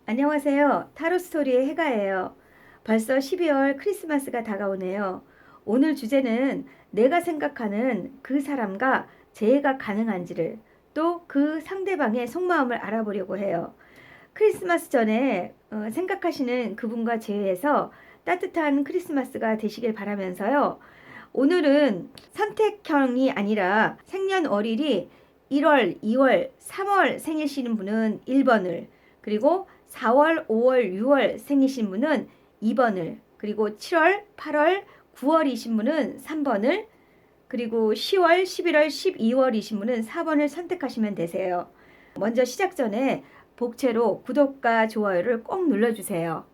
안녕하세요. 타로스토리의 해가예요. 벌써 12월 크리스마스가 다가오네요. 오늘 주제는 내가 생각하는 그 사람과 재회가 가능한지를 또 그 상대방의 속마음을 알아보려고 해요. 크리스마스 전에 생각하시는 그분과 재회해서 따뜻한 크리스마스가 되시길 바라면서요. 오늘은 선택형이 아니라 생년월일이 1월, 2월, 3월 생이시는 분은 1번을, 그리고 4월, 5월, 6월 생이신 분은 2번을, 그리고 7월, 8월, 9월이신 분은 3번을, 그리고 10월, 11월, 12월이신 분은 4번을 선택하시면 되세요. 먼저 시작 전에 복채로 구독과 좋아요를 꼭 눌러주세요.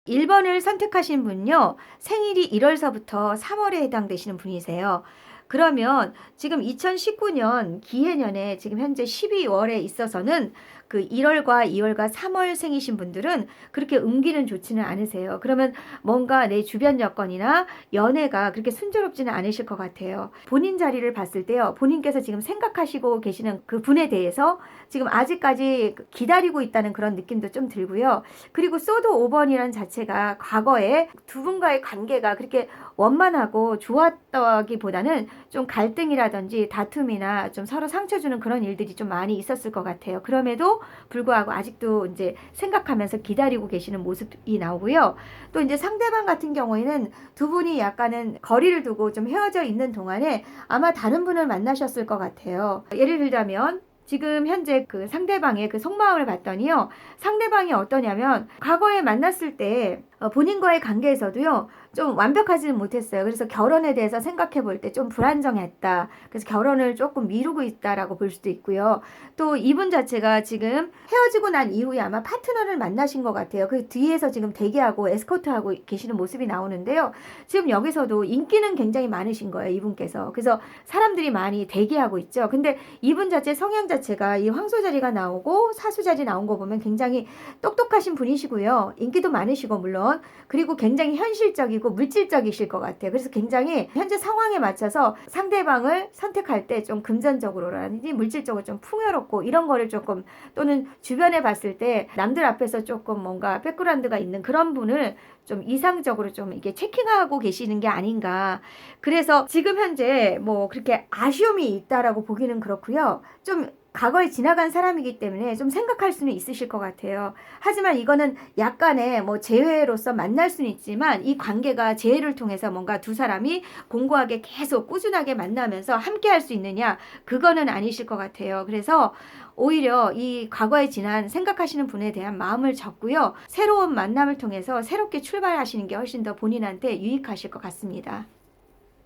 1번을 선택하신 분요, 생일이 1월서부터 3월에 해당되시는 분이세요. 그러면 지금 2019년 기해년에 지금 현재 12월에 있어서는 그 1월과 2월과 3월 생이신 분들은 그렇게 운기는 좋지는 않으세요. 그러면 뭔가 내 주변 여건이나 연애가 그렇게 순조롭지는 않으실 것 같아요. 본인 자리를 봤을 때요, 본인께서 지금 생각하시고 계시는 그 분에 대해서 지금 아직까지 기다리고 있다는 그런 느낌도 좀 들고요. 그리고 소드 5번이라는 자체가 과거에 두 분과의 관계가 그렇게 원만하고 좋았다기보다는 좀 갈등이라든지 다툼이나 좀 서로 상처 주는 그런 일들이 좀 많이 있었을 것 같아요. 그럼에도 불구하고 아직도 이제 생각하면서 기다리고 계시는 모습이 나오고요. 또 이제 상대방 같은 경우에는 두 분이 약간은 거리를 두고 좀 헤어져 있는 동안에 아마 다른 분을 만나셨을 것 같아요. 예를 들자면 지금 현재 그 상대방의 그 속마음을 봤더니요, 상대방이 어떠냐면 과거에 만났을 때 본인과의 관계에서도요 좀 완벽하지는 못했어요. 그래서 결혼에 대해서 생각해 볼 때 좀 불안정했다. 그래서 결혼을 조금 미루고 있다라고 볼 수도 있고요. 또 이분 자체가 지금 헤어지고 난 이후에 아마 파트너를 만나신 것 같아요. 그 뒤에서 지금 대기하고 에스코트하고 계시는 모습이 나오는데요. 지금 여기서도 인기는 굉장히 많으신 거예요, 이분께서. 그래서 사람들이 많이 대기하고 있죠. 근데 이분 자체 성향 자체가 이 황소자리가 나오고 사수자리 나온 거 보면 굉장히 똑똑하신 분이시고요. 인기도 많으시고 물론, 그리고 굉장히 현실적이고 물질적이실 것 같아요. 그래서 굉장히 현재 상황에 맞춰서 상대방을 선택할 때 좀 금전적으로라든지 물질적으로 좀 풍요롭고 이런 거를 조금, 또는 주변에 봤을 때 남들 앞에서 조금 뭔가 백그라운드가 있는 그런 분을 좀 이상적으로 좀 이게 체킹하고 계시는 게 아닌가. 그래서 지금 현재 뭐 그렇게 아쉬움이 있다라고 보기는 그렇고요. 좀 과거에 지나간 사람이기 때문에 좀 생각할 수는 있으실 것 같아요. 하지만 이거는 약간의 뭐 재회로서 만날 수는 있지만 이 관계가 재회를 통해서 뭔가 두 사람이 공고하게 계속 꾸준하게 만나면서 함께 할 수 있느냐, 그거는 아니실 것 같아요. 그래서 오히려 이 과거에 지난 생각하시는 분에 대한 마음을 접고요, 새로운 만남을 통해서 새롭게 출발하시는 게 훨씬 더 본인한테 유익하실 것 같습니다.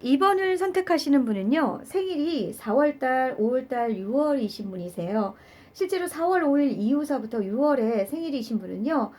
2번을 선택하시는 분은요, 생일이 4월달, 5월달, 6월이신 분이세요. 실제로 4월 5일 이후서부터 6월에 생일이신 분은요,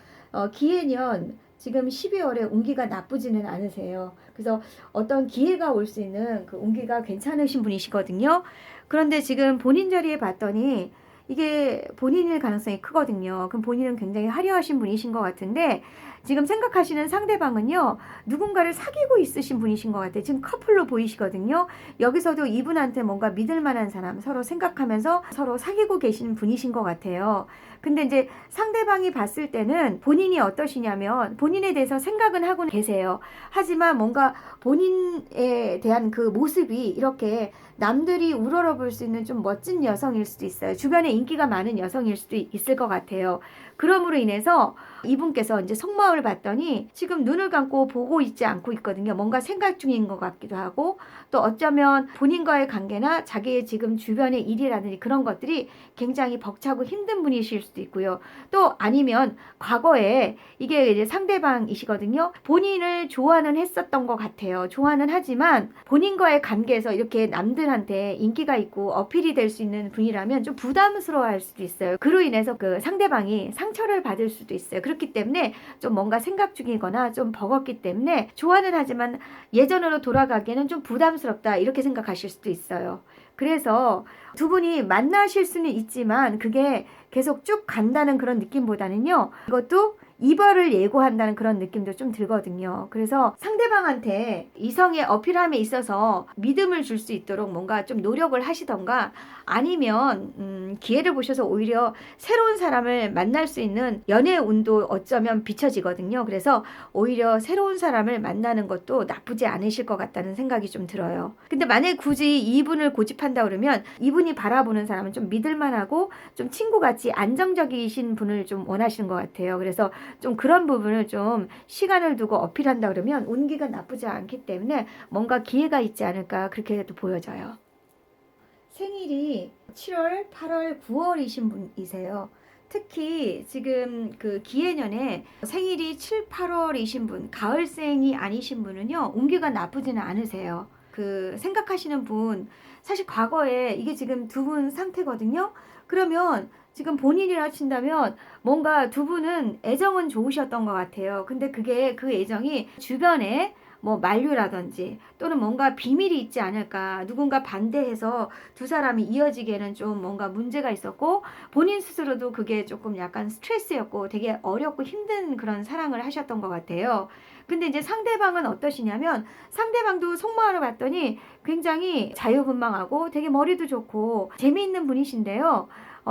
기해년 지금 12월에 운기가 나쁘지는 않으세요. 그래서 어떤 기회가 올 수 있는 그 운기가 괜찮으신 분이시거든요. 그런데 지금 본인 자리에 봤더니 이게 본인일 가능성이 크거든요. 그럼 본인은 굉장히 화려하신 분이신 것 같은데, 지금 생각하시는 상대방은요, 누군가를 사귀고 있으신 분이신 것 같아요. 지금 커플로 보이시거든요. 여기서도 이분한테 뭔가 믿을 만한 사람, 서로 생각하면서 서로 사귀고 계신 분이신 것 같아요. 근데 이제 상대방이 봤을 때는 본인이 어떠시냐면 본인에 대해서 생각은 하고 계세요. 하지만 뭔가 본인에 대한 그 모습이 이렇게 남들이 우러러볼 수 있는 좀 멋진 여성일 수도 있어요. 주변에 인기가 많은 여성일 수도 있을 것 같아요. 그러므로 인해서 이분께서 이제 속마음을 봤더니 지금 눈을 감고 보고 있지 않고 있거든요. 뭔가 생각 중인 것 같기도 하고, 또 어쩌면 본인과의 관계나 자기의 지금 주변의 일이라든지 그런 것들이 굉장히 벅차고 힘든 분이실 수도 있고요. 또 아니면 과거에 이게 이제 상대방이시거든요. 본인을 좋아는 했었던 것 같아요. 좋아는 하지만 본인과의 관계에서 이렇게 남들한테 인기가 있고 어필이 될 수 있는 분이라면 좀 부담스러워할 수도 있어요. 그로 인해서 그 상대방이 상처를 받을 수도 있어요. 그렇기 때문에 좀 뭔가 생각 중이거나 좀 버겁기 때문에 좋아는 하지만 예전으로 돌아가기에는 좀 부담스럽다, 이렇게 생각하실 수도 있어요. 그래서 두 분이 만나실 수는 있지만 그게 계속 쭉 간다는 그런 느낌보다는요, 이것도 이별을 예고한다는 그런 느낌도 좀 들거든요. 그래서 상대방한테 이성의 어필함에 있어서 믿음을 줄 수 있도록 뭔가 좀 노력을 하시던가, 아니면 기회를 보셔서 오히려 새로운 사람을 만날 수 있는 연애 운도 어쩌면 비춰지거든요. 그래서 오히려 새로운 사람을 만나는 것도 나쁘지 않으실 것 같다는 생각이 좀 들어요. 근데 만약에 굳이 이분을 고집한다 그러면 이분이 바라보는 사람은 좀 믿을만하고 좀 친구같이 안정적이신 분을 좀 원하시는 것 같아요. 그래서 좀 그런 부분을 좀 시간을 두고 어필한다 그러면 운기가 나쁘지 않기 때문에 뭔가 기회가 있지 않을까, 그렇게 또 보여져요. 생일이 7월, 8월, 9월이신 분이세요. 특히 지금 그 기해년에 생일이 7, 8월이신 분, 가을생이 아니신 분은요, 운기가 나쁘지는 않으세요. 그 생각하시는 분, 사실 과거에 이게 지금 두 분 상태거든요. 그러면 지금 본인이라 친다면 뭔가 두 분은 애정은 좋으셨던 것 같아요. 근데 그게 그 애정이 주변에 뭐 만류라든지 또는 뭔가 비밀이 있지 않을까, 누군가 반대해서 두 사람이 이어지기에는 좀 뭔가 문제가 있었고, 본인 스스로도 그게 조금 약간 스트레스였고 되게 어렵고 힘든 그런 사랑을 하셨던 것 같아요. 근데 이제 상대방은 어떠시냐면, 상대방도 속마음을 봤더니 굉장히 자유분방하고 되게 머리도 좋고 재미있는 분이신데요.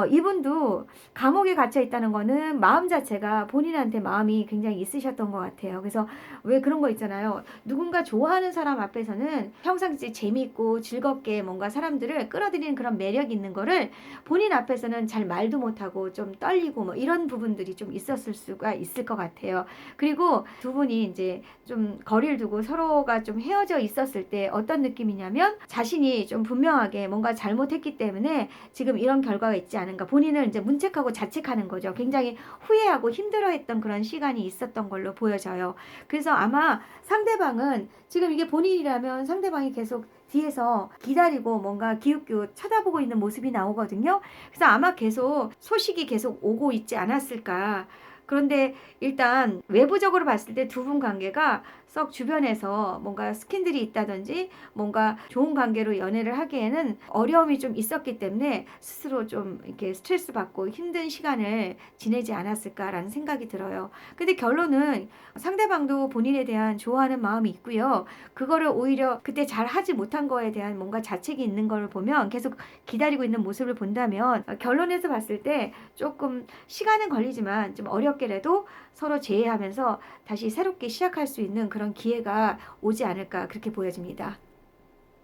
이분도 감옥에 갇혀 있다는 거는 마음 자체가 본인한테 마음이 굉장히 있으셨던 것 같아요. 그래서 왜 그런 거 있잖아요. 누군가 좋아하는 사람 앞에서는 평상시 재밌고 즐겁게 뭔가 사람들을 끌어들이는 그런 매력이 있는 거를 본인 앞에서는 잘 말도 못하고 좀 떨리고 뭐 이런 부분들이 좀 있었을 수가 있을 것 같아요. 그리고 두 분이 이제 좀 거리를 두고 서로가 좀 헤어져 있었을 때 어떤 느낌이냐면, 자신이 좀 분명하게 뭔가 잘못했기 때문에 지금 이런 결과가 있지 않은가, 본인을 이제 문책하고 자책하는 거죠. 굉장히 후회하고 힘들어했던 그런 시간이 있었던 걸로 보여져요. 그래서 아마 상대방은 지금 이게 본인이라면 상대방이 계속 뒤에서 기다리고 뭔가 기웃기웃 쳐다보고 있는 모습이 나오거든요. 그래서 아마 계속 소식이 계속 오고 있지 않았을까. 그런데 일단 외부적으로 봤을 때 두 분 관계가 썩 주변에서 뭔가 스캔들이 있다든지 뭔가 좋은 관계로 연애를 하기에는 어려움이 좀 있었기 때문에 스스로 좀 이렇게 스트레스 받고 힘든 시간을 지내지 않았을까라는 생각이 들어요. 근데 결론은 상대방도 본인에 대한 좋아하는 마음이 있고요. 그거를 오히려 그때 잘 하지 못한 거에 대한 뭔가 자책이 있는 걸 보면, 계속 기다리고 있는 모습을 본다면, 결론에서 봤을 때 조금 시간은 걸리지만 좀 어렵게라도 서로 재회하면서 다시 새롭게 시작할 수 있는 그런 기회가 오지 않을까, 그렇게 보여집니다.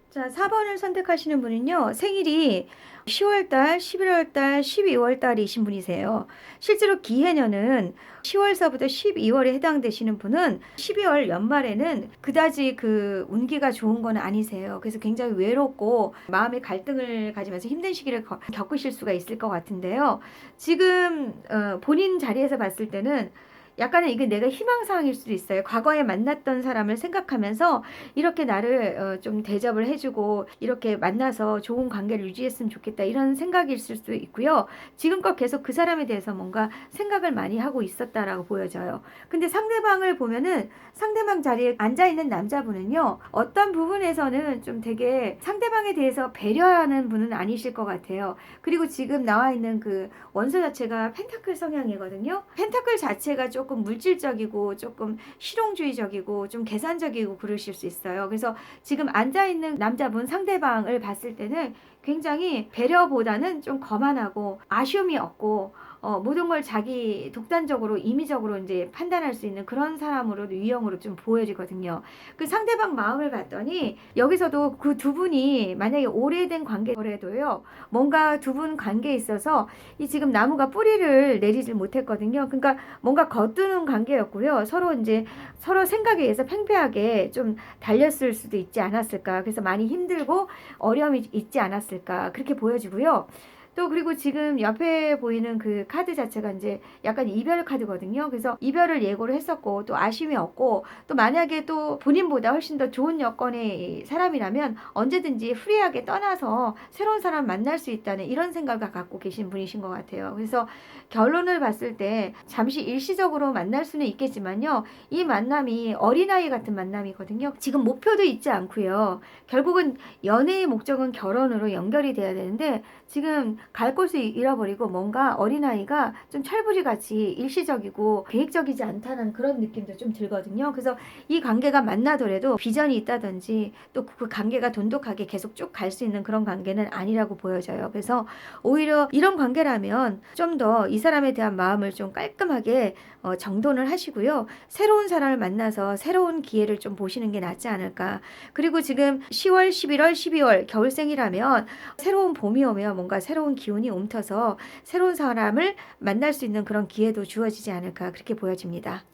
자, 4번을 선택하시는 분은요, 생일이 10월달, 11월달, 12월달이신 분이세요. 실제로 기해년은 10월서부터 12월에 해당되시는 분은 12월 연말에는 그다지 그 운기가 좋은 건 아니세요. 그래서 굉장히 외롭고 마음의 갈등을 가지면서 힘든 시기를 겪으실 수가 있을 것 같은데요. 지금 본인 자리에서 봤을 때는 약간은 이게 내가 희망사항일 수도 있어요. 과거에 만났던 사람을 생각하면서 이렇게 나를 좀 대접을 해주고 이렇게 만나서 좋은 관계를 유지했으면 좋겠다, 이런 생각이 있을 수도 있고요. 지금껏 계속 그 사람에 대해서 뭔가 생각을 많이 하고 있었다라고 보여져요. 근데 상대방을 보면은 상대방 자리에 앉아있는 남자분은요, 어떤 부분에서는 좀 되게 상대방에 대해서 배려하는 분은 아니실 것 같아요. 그리고 지금 나와 있는 그 원소 자체가 펜타클 성향이거든요. 펜타클 자체가 조금 물질적이고 조금 실용주의적이고 좀 계산적이고 그러실 수 있어요. 그래서 지금 앉아있는 남자분 상대방을 봤을 때는 굉장히 배려보다는 좀 거만하고 아쉬움이 없고 모든 걸 자기 독단적으로 임의적으로 이제 판단할 수 있는 그런 사람으로, 유형으로 좀 보여지거든요. 그 상대방 마음을 봤더니 여기서도 그 두 분이 만약에 오래된 관계더라도요, 뭔가 두 분 관계에 있어서 이 지금 나무가 뿌리를 내리질 못했거든요. 그러니까 뭔가 겉도는 관계였고요. 서로 이제 서로 생각에 의해서 팽팽하게 좀 달렸을 수도 있지 않았을까. 그래서 많이 힘들고 어려움이 있지 않았을까, 그렇게 보여지고요. 또 그리고 지금 옆에 보이는 그 카드 자체가 이제 약간 이별 카드거든요. 그래서 이별을 예고를 했었고 또 아쉬움이 없고, 또 만약에 또 본인보다 훨씬 더 좋은 여건의 사람이라면 언제든지 프리하게 떠나서 새로운 사람 만날 수 있다는 이런 생각을 갖고 계신 분이신 것 같아요. 그래서 결론을 봤을 때 잠시 일시적으로 만날 수는 있겠지만요, 이 만남이 어린아이 같은 만남이거든요. 지금 목표도 있지 않고요. 결국은 연애의 목적은 결혼으로 연결이 돼야 되는데 지금 갈 곳을 잃어버리고 뭔가 어린아이가 좀 철부지같이 일시적이고 계획적이지 않다는 그런 느낌도 좀 들거든요. 그래서 이 관계가 만나더라도 비전이 있다든지 또 그 관계가 돈독하게 계속 쭉 갈 수 있는 그런 관계는 아니라고 보여져요. 그래서 오히려 이런 관계라면 좀 더 이 사람에 대한 마음을 좀 깔끔하게 정돈을 하시고요. 새로운 사람을 만나서 새로운 기회를 좀 보시는 게 낫지 않을까. 그리고 지금 10월, 11월, 12월 겨울생이라면 새로운 봄이 오면 뭔가 새로운 기운이 옮터서 새로운 사람을 만날 수 있는 그런 기회도 주어지지 않을까 그렇게 보여집니다.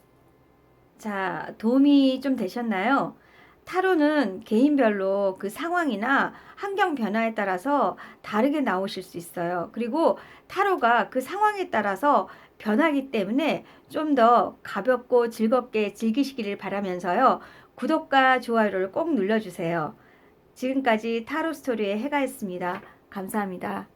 자, 도움이 좀 되셨나요? 타로는 개인별로 그 상황이나 환경 변화에 따라서 다르게 나오실 수 있어요. 그리고 타로가 그 상황에 따라서 변하기 때문에 좀 더 가볍고 즐겁게 즐기시기를 바라면서요. 구독과 좋아요를 꼭 눌러주세요. 지금까지 타로 스토리의 해가였습니다. 감사합니다.